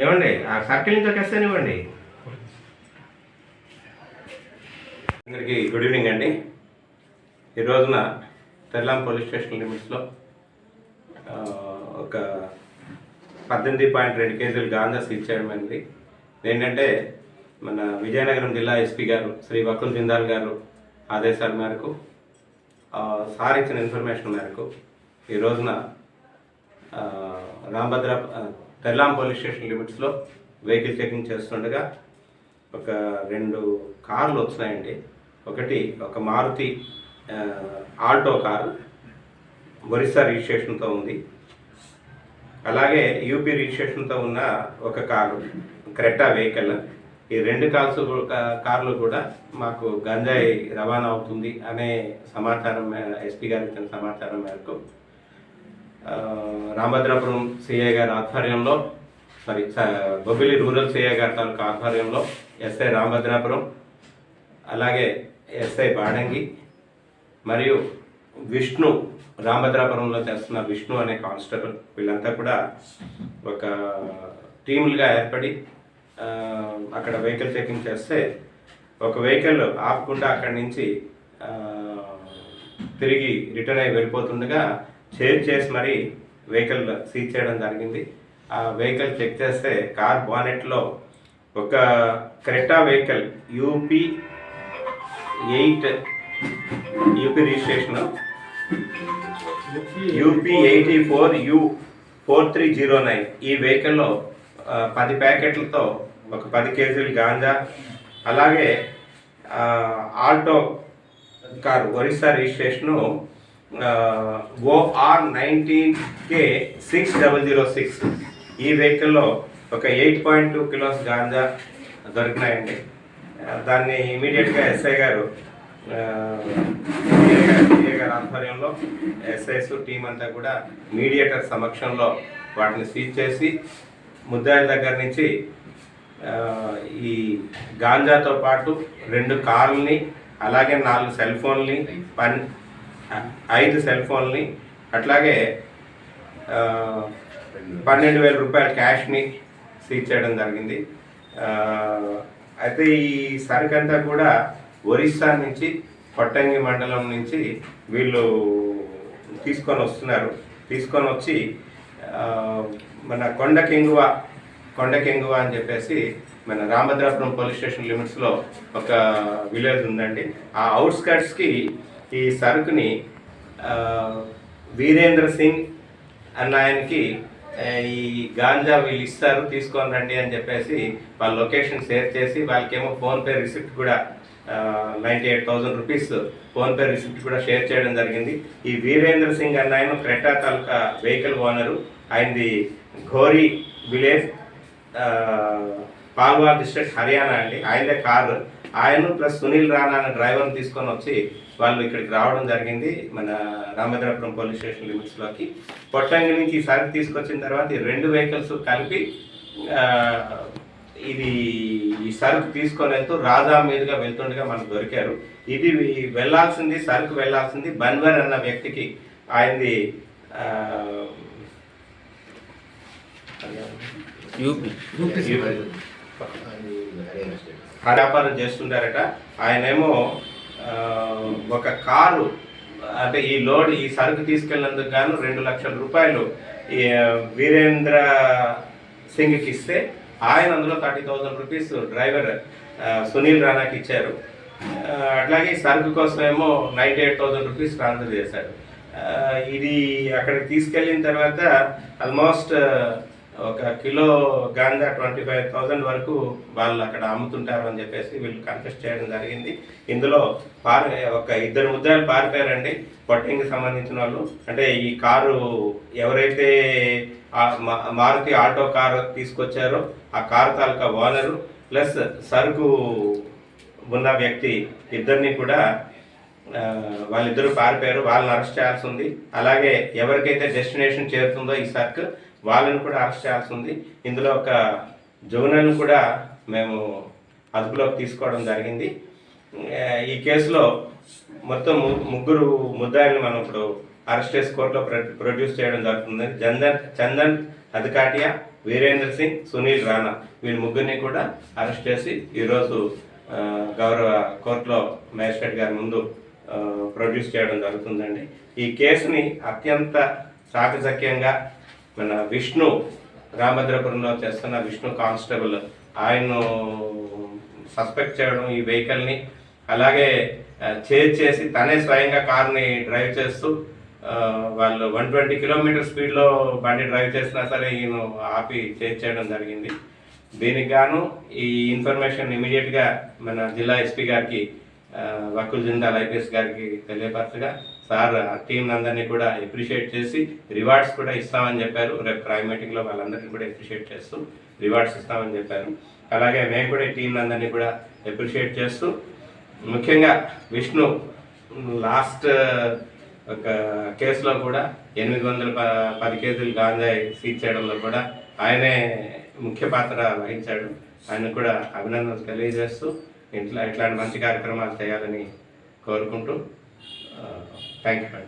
ఏమండి ఆ సర్కిల్ నుంచి వచ్చేస్తాను ఇవ్వండి. అందరికీ గుడ్ ఈవినింగ్ అండి. ఈ రోజున తెల్లాం పోలీస్ స్టేషన్ లిమిట్స్లో ఒక 18.2 కేజీలు గాంజా సీజ్ చేయడం అయింది. ఏంటంటే మన విజయనగరం జిల్లా ఎస్పీ గారు శ్రీ వకుల్ జిందాల్ గారు ఆదేశాల మేరకు సార్ ఇచ్చిన ఇన్ఫర్మేషన్ మేరకు ఈ రోజున తెల్లాం పోలీస్ స్టేషన్ లిమిట్స్లో వెహికల్ చెకింగ్ చేస్తుండగా ఒక 2 కార్లు వచ్చినాయండి. ఒకటి ఒక మారుతి ఆల్టో కారు ఒరిస్సా రిజిస్ట్రేషన్తో ఉంది. అలాగే యూపీ రిజిస్ట్రేషన్తో ఉన్న ఒక కారు క్రెటా వెహికల్. ఈ 2 కార్లు కూడా మాకు గంజాయి రవాణా అవుతుంది అనే సమాచారం ఎస్పీ గారు ఇచ్చిన సమాచారం మేరకు రామభద్రాపురం సిఐ గారి ఆధ్వర్యంలో బొబ్బిలి రూరల్ సిఐ గారి తాలూకా ఆధ్వర్యంలో ఎస్ఐ రామభద్రాపురం, అలాగే ఎస్ఐ బాడంగి మరియు విష్ణు, రామభద్రాపురంలో చేస్తున్న విష్ణు అనే కానిస్టేబుల్, వీళ్ళంతా కూడా ఒక టీములుగా ఏర్పడి అక్కడ వెహికల్ చెకింగ్ చేస్తే ఒక వెహికల్ ఆపకుండా అక్కడి నుంచి తిరిగి రిటర్న్ అయ్యి వెళ్ళిపోతుండగా చేసి మరి వెహికల్ సీజ్ చేయడం జరిగింది. ఆ వెహికల్ చెక్ చేస్తే కార్ బానెట్లో ఒక Creta vehicle UP registration UP 84U4309 ఈ వెహికల్లో 10 ప్యాకెట్లతో ఒక 10 కేజీలు గాంజా, అలాగే Alto car Orissa registration OR19K6006 ఈ వెహికల్లో ఒక 8.2 కిలోస్ గాంజా దొరికినాయండి. దాన్ని ఇమీడియట్గా ఎస్ఐ గారు ఆధ్వర్యంలో ఎస్ఐస్ టీం అంతా కూడా మీడియేటర్ సమక్షంలో వాటిని సీజ్ చేసి ముద్దాయిల దగ్గర నుంచి ఈ గాంజాతో పాటు 2 కార్లని, అలాగే 4 సెల్ ఫోన్ని, 5 సెల్ ఫోన్ని, అట్లాగే 12,000 రూపాయల క్యాష్ని సీజ్ చేయడం జరిగింది. అయితే ఈ సరుకంతా కూడా ఒరిస్సా నుంచి కొట్టంగి మండలం నుంచి వీళ్ళు తీసుకొని వస్తున్నారు. తీసుకొని వచ్చి మన కొండకెంగువ అని చెప్పేసి మన రామభద్రాపురం పోలీస్ స్టేషన్ లిమిట్స్లో ఒక విలేజ్ ఉందండి. ఆ అవుట్స్కట్స్కి ఈ సరుకుని వీరేంద్ర సింగ్ అన్న ఆయనకి ఈ గాంజా వీళ్ళు ఇస్తారు, తీసుకొని రండి అని చెప్పేసి వాళ్ళ లొకేషన్ షేర్ చేసి వాళ్ళకేమో ఫోన్పే రిసిప్ట్ కూడా 98,000 రూపీస్ ఫోన్పే రిసిప్ట్ కూడా షేర్ చేయడం జరిగింది. ఈ వీరేంద్ర సింగ్ అన్న ఆయన క్రెటా తాలూకా వెహికల్ ఓనరు, ఆయనది ఘోరీ విలేజ్, పాల్వార్ డిస్ట్రిక్ట్ హర్యానా అండి. ఆయనదే కారు. ఆయన ప్లస్ సునీల్ రాణా అనే డ్రైవర్ని తీసుకొని వచ్చి వాళ్ళు ఇక్కడికి రావడం జరిగింది మన రామభద్రాపురం పోలీస్ స్టేషన్ లిమిట్స్లోకి. కొట్టంగి నుంచి ఈ సరుకు తీసుకొచ్చిన తర్వాత ఈ 2 వెహికల్స్ కలిపి ఈ సరుకు తీసుకొని వెళ్తూ రాజా మీదుగా వెళ్తుండగా మనకు దొరికారు. ఇది సరుకు వెళ్లాల్సింది బన్వర్ అన్న వ్యక్తికి. ఆయనది వ్యాపారం చేస్తుంటారట. ఆయనేమో ఒక కారు, అంటే ఈ సరుకు తీసుకెళ్ళినందుకు గాను 2 లక్షల రూపాయలు వీరేంద్ర సింగ్కి ఇస్తే ఆయన అందులో 30,000 రూపీస్ డ్రైవర్ సునీల్ రాణాకి ఇచ్చారు. అట్లాగే సరుకు కోసం ఏమో 98,000 రూపీస్ ట్రాన్స్ఫర్ చేశారు. ఇది అక్కడికి తీసుకెళ్ళిన తర్వాత ఆల్మోస్ట్ ఒక కిలో గాంజా 25,000 వరకు వాళ్ళు అక్కడ అమ్ముతుంటారు అని చెప్పేసి వీళ్ళు కన్ఫెస్ట్ చేయడం జరిగింది. ఇందులో ఒక ఇద్దరు ముద్దాయిలు పారిపోయారండి, పొట్టింగ్కి సంబంధించిన వాళ్ళు. అంటే ఈ కారు ఎవరైతే మారుతి ఆటో కారు తీసుకొచ్చారో ఆ కారు తాలూకా ఓనరు ప్లస్ సరుకు ఉన్న వ్యక్తి ఇద్దరిని కూడా వాళ్ళిద్దరూ పారిపోయారు. వాళ్ళని అరెస్ట్ చేయాల్సి ఉంది. అలాగే ఎవరికైతే డెస్టినేషన్ చేరుతుందో ఈ సర్క్ వాళ్ళని కూడా అరెస్ట్ చేయాల్సి ఉంది. ఇందులో ఒక జోనల్ని కూడా మేము అదుపులోకి తీసుకోవడం జరిగింది. ఈ కేసులో మొత్తం ముగ్గురు ముద్దాయిలను మనం ఇప్పుడు అరెస్ట్ చేసి కోర్టులో ప్రొడ్యూస్ చేయడం జరుగుతుంది. చందన్ అధికాటియా, వీరేంద్ర సింగ్, సునీల్ రాణా వీళ్ళ ముగ్గురిని కూడా అరెస్ట్ చేసి ఈరోజు గౌరవ కోర్టులో మేజిస్ట్రేట్ గారి ముందు ప్రొడ్యూస్ చేయడం జరుగుతుందండి. ఈ కేసుని అత్యంత చాకచక్యంగా మన విష్ణు రామభద్రపురంలో చేస్తున్న విష్ణు కానిస్టేబుల్ ఆయన్ను సస్పెక్ట్ చేయడం, ఈ వెహికల్ని అలాగే చేసి తనే స్వయంగా కార్ని డ్రైవ్ చేస్తూ వాళ్ళు 120 కిలోమీటర్ స్పీడ్లో బండి డ్రైవ్ చేసినా సరే ఈయన ఆపి చేయడం జరిగింది. దీనికి గాను ఈ ఇన్ఫర్మేషన్ ఇమీడియట్గా మన జిల్లా ఎస్పీ గారికి వకుల్ జిందాల్ ఐపీఎస్ గారికి తెలియపరచగా సార్ ఆ టీం అందరినీ కూడా అప్రిషియేట్ చేసి రివార్డ్స్ కూడా ఇస్తామని చెప్పారు. రేపు క్రైమ్ మీటింగ్లో వాళ్ళందరినీ కూడా అప్రిషియేట్ చేస్తూ రివార్డ్స్ ఇస్తామని చెప్పారు. అలాగే మేము కూడా ఈ టీం అందరినీ కూడా అప్రిషియేట్ చేస్తూ ముఖ్యంగా విష్ణు లాస్ట్ ఒక కేసులో కూడా 810 కేజీలు గాంజాయి సీజ్ చేయడంలో కూడా ఆయనే ముఖ్య పాత్ర వహించాడు. ఆయన కూడా అభినందనలు తెలియజేస్తూ ఇట్లాంటి మంచి కార్యక్రమాలు చేయాలని కోరుకుంటూ థ్యాంక్ యూ.